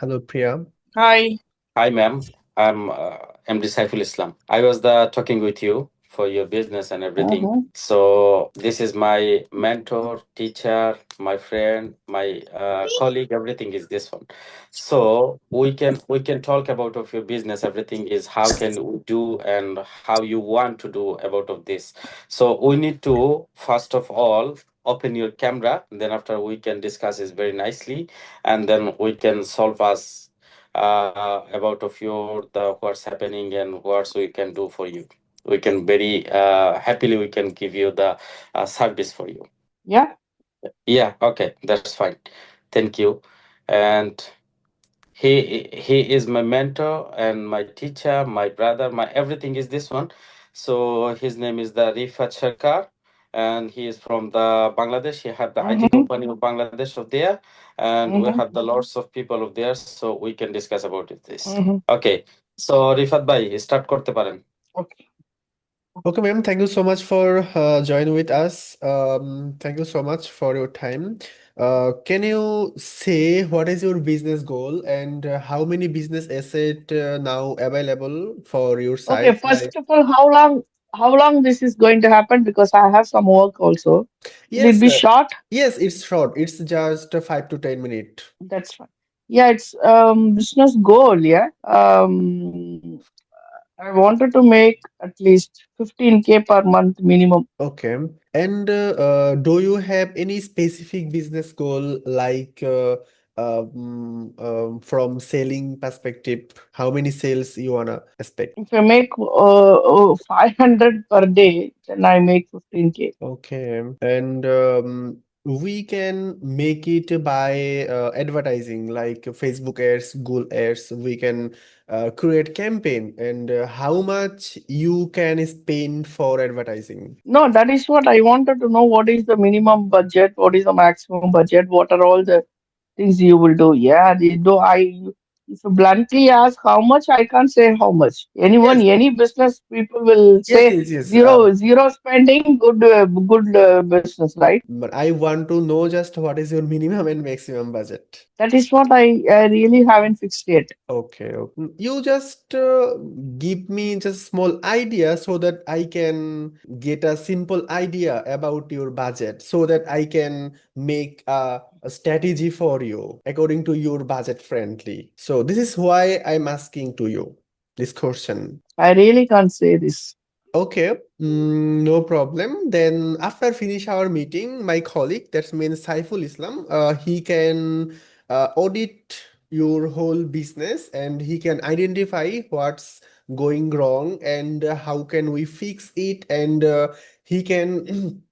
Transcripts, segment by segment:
Hello, Priya. Hi. Hi, ma'am. I'm MD Saiful Islam. I was the talking with you for your business and everything. Mm-hmm. So this is my mentor, teacher, my friend, my colleague. Everything is this one. So we can talk about of your business. Everything is how can we do and how you want to do about of this. So we need to first of all open your camera. Then after we can discuss this very nicely, and then we can solve us about of your the what's happening and what we can do for you. We can very happily we can give you the service for you. Yeah. Yeah, okay, that's fine. Thank you. And he is my mentor and my teacher, my brother, my everything is this one. So his name is the Rifat Sarkar, and he is from the Bangladesh. He have the IT Mm-hmm. company of Bangladesh of there, and we Mm-hmm. have the lots of people of there, so we can discuss about it, this. Mm-hmm. Okay, so Rifat bhai, start korte paren. Okay. Okay, ma'am, thank you so much for joining with us. Thank you so much for your time. Can you say what is your business goal and how many business asset now available for your Okay. site? Like, First of all, how long this is going to happen? Because I have some work also. Will it yes, be short? yes, it's short. It's just 5 to 10 minutes. That's fine. Yeah, it's business goal, yeah. I wanted to make at least 15K per month minimum. Okay. And do you have any specific business goal like from selling perspective, how many sales you wanna expect? If I make 500 per day, then I make 15K. Okay. And we can make it by advertising like Facebook ads, Google ads. We can create campaign and how much you can spend for advertising. No, that is what I wanted to know. What is the minimum budget? What is the maximum budget? What are all the things you will do? Yeah, though if you bluntly ask how much, I can't say how much. Yes, Any business people will yes, say yes, yes. zero spending, good business, right? But I want to know just what is your minimum and maximum budget. That is what I really haven't fixed yet. Okay, okay. You just give me just small idea so that I can get a simple idea about your budget so that I can make a strategy for you according to your budget friendly. So this is why I'm asking to you this question. I really can't say this. Okay, no problem. Then after finish our meeting, my colleague, that means Saiful Islam, he can audit your whole business and he can identify what's going wrong and how can we fix it and he can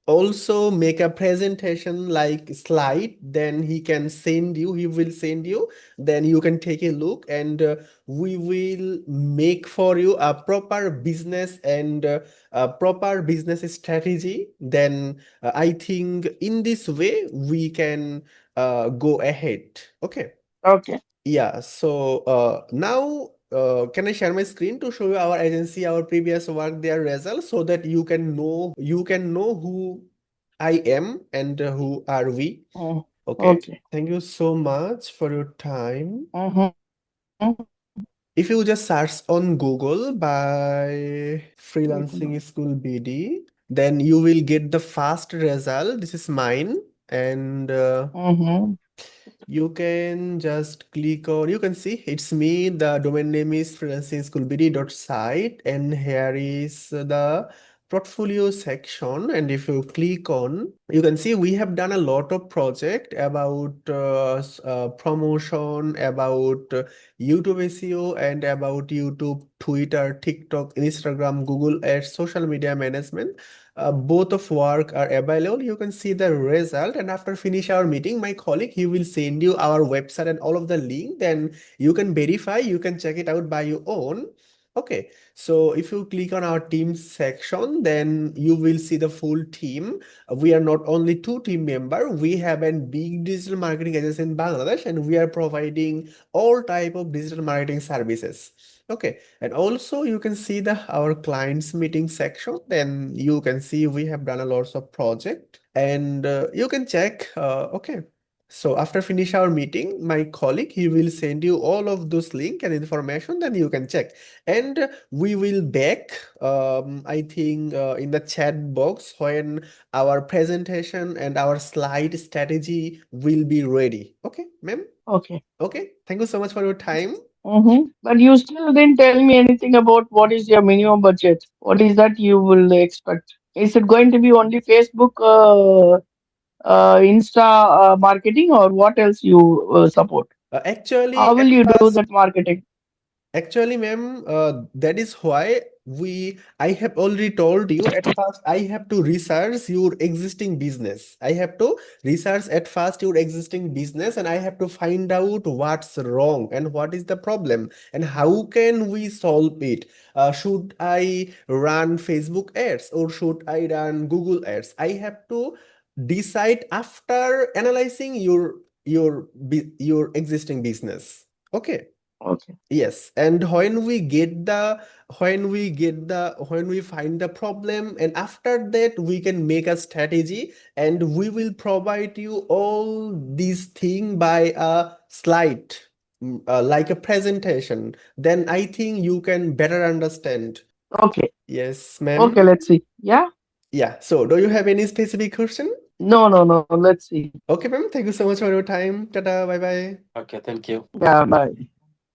also make a presentation like slide, then he will send you, then you can take a look and we will make for you a proper business and a proper business strategy. Then I think in this way we can go ahead. Okay. Okay. Yeah, so now can I share my screen to show you our agency, our previous work, their results, so that you can know who I am and who are we. Mm, Okay. okay. Thank you so much for your time. Mm-hmm. If you just search on Google by Wait a freelancing minute. school BD, then you will get the first result. This is mine, and Mm-hmm. you can just click on, you can see it's me. The domain name is freelancingschoolbd.site, and here is the portfolio section. And if you click on, you can see we have done a lot of project about promotion, about YouTube SEO, and about YouTube, Twitter, TikTok, Instagram, Google Ads, social media management. Both of work are available. You can see the result, and after finish our meeting, my colleague, he will send you our website and all of the link. Then you can verify, you can check it out by your own. Okay, so if you click on our team section, then you will see the full team. We are not only two team member, we have a big digital marketing agency in Bangladesh, and we are providing all type of digital marketing services. Okay, and also you can see the our clients meeting section. Then you can see we have done a lots of project, and you can check. Okay, So after finish our meeting, my colleague, he will send you all of those link and information, then you can check. And we will back, I think, in the chat box when our presentation and our slide strategy will be ready. Okay, ma'am? Okay. Okay, thank you so much for your time. But you still didn't tell me anything about what is your minimum budget. What is that you will expect? Is it going to be only Facebook, Insta marketing, or what else you support? Actually, How will at you do first, that marketing? Actually, ma'am, that is why I have already told you at first I have to research your existing business. I have to research at first your existing business and I have to find out what's wrong and what is the problem and how can we solve it. Should I run Facebook ads or should I run Google ads? I have to decide after analyzing your existing business. Okay. Okay. Yes, and when we find the problem, and after that we can make a strategy, and we will provide you all these thing by a slide, like a presentation. Then I think you can better understand. Okay. Yes, Okay. ma'am. Let's see. Yeah. Yeah. So, do you have any specific question? No. No. No. Let's see. Okay, ma'am. Thank you so much for your time. Tata. Bye bye. Okay, thank you. Yeah. Bye.